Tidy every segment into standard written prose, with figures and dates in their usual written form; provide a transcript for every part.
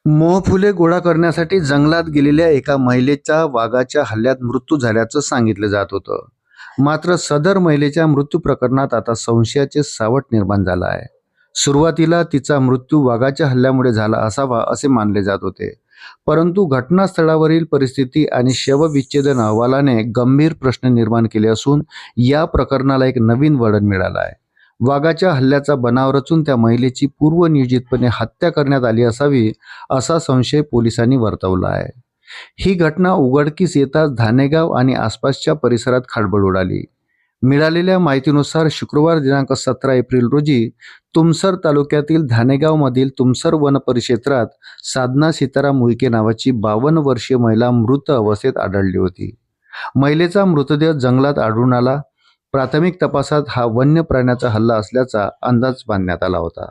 मोहफुले गोळा करण्यासाठी जंगलात गेलेल्या एका महिलेचा वाघाच्या हल्ल्यात मृत्यू झाल्याचं सांगितलं जात होतं. मात्र सदर महिलेच्या मृत्यू प्रकरणात आता संशयाचे सावट निर्माण झालं आहे. सुरुवातीला तिचा मृत्यू वाघाच्या हल्ल्यामुळे झाला असावा असे मानले जात होते, परंतु घटनास्थळावरील परिस्थिती आणि शवविच्छेदन अहवालाने गंभीर प्रश्न निर्माण केले असून या प्रकरणाला एक नवीन वळण मिळालं आहे. वाघाच्या हल्ल्याचा बनाव रचून त्या महिलेची पूर्वनियोजितपणे हत्या करण्यात आली असावी असा संशय पोलिसांनी वर्तवला आहे. ही घटना उघडकीस येताच धानेगाव आणि आसपासच्या परिसरात खळबळ उडाली. मिळालेल्या माहितीनुसार शुक्रवार दिनांक 17 एप्रिल रोजी तुमसर तालुक्यातील धानेगावमधील तुमसर वन परिक्षेत्रात साधना सीताराम उईके नावाची 52 वर्षीय महिला मृत अवस्थेत आढळली होती. महिलेचा मृतदेह जंगलात आढळून आला. प्राथमिक तपासात हा वन्य प्राण्याचा हल्ला असल्याचा अंदाज बांधण्यात आला होता,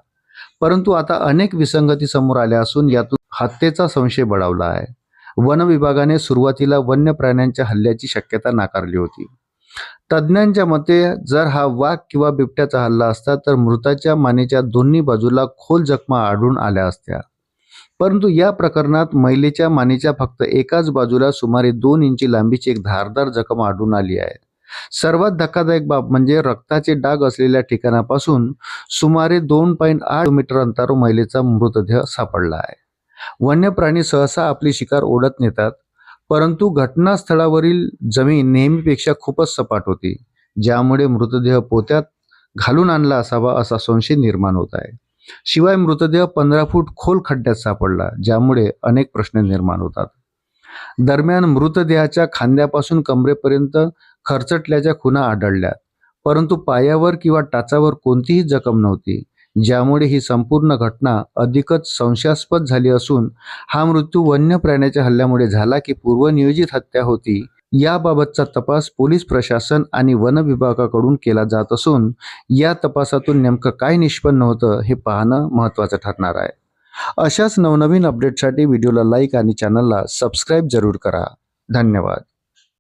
परंतु आता अनेक विसंगती समोर आल्या असून यातून हत्येचा संशय बळावला आहे. वन विभागाने सुरुवातीला वन्य प्राण्यांच्या हल्ल्याची शक्यता नाकारली होती. तज्ज्ञांच्या मते जर हा वाघ किंवा बिबट्याचा हल्ला असता तर मृताच्या मानेच्या दोन्ही बाजूला खोल जखमा आढळून आल्या असत्या, परंतु या प्रकरणात महिलेच्या मानेच्या फक्त एकाच बाजूला सुमारे 2 इंची लांबीची एक धारदार जखम आढळून आली आहे. सर्वात धक्कादायक बाब म्हणजे रक्ताचे डाग असलेल्या ठिकाणापासून सुमारे 2.8 मीटर अंतरावर महिलेचा मृतदेह सापडला आहे. वन्य प्राणी सहसा आपली शिकार ओढत नेतात, परंतु घटनास्थळावरील जमीन नेहमीपेक्षा खूपच सपाट होती, ज्यामुळे मृतदेह पोत्यात घालून आणला असावा असा संशय निर्माण होत आहे. शिवाय मृतदेह 15 फूट खोल खड्ड्यात सापडला, ज्यामुळे अनेक प्रश्न निर्माण होतात. दरम्यान मृतदेहाच्या खांद्यापासून कमरेपर्यंत खरचटल्याच्या खुणा आढळल्या, परंतु पायावर किंवा टाचावर कोणतीही जखम नव्हती, ज्यामुळे ही संपूर्ण घटना अधिकच संशयास्पद झाली असून हा मृत्यू वन्य प्राण्याच्या हल्ल्यामुळे झाला की पूर्वनियोजित हत्या होती याबाबतचा तपास पोलीस प्रशासन आणि वन विभागाकडून केला जात असून या तपासातून नेमकं काय निष्पन्न होतं हे पाहणं महत्त्वाचं ठरणार आहे. अशाच नवनवीन अपडेटसाठी व्हिडिओला लाईक आणि चॅनलला सबस्क्राईब जरूर करा. धन्यवाद.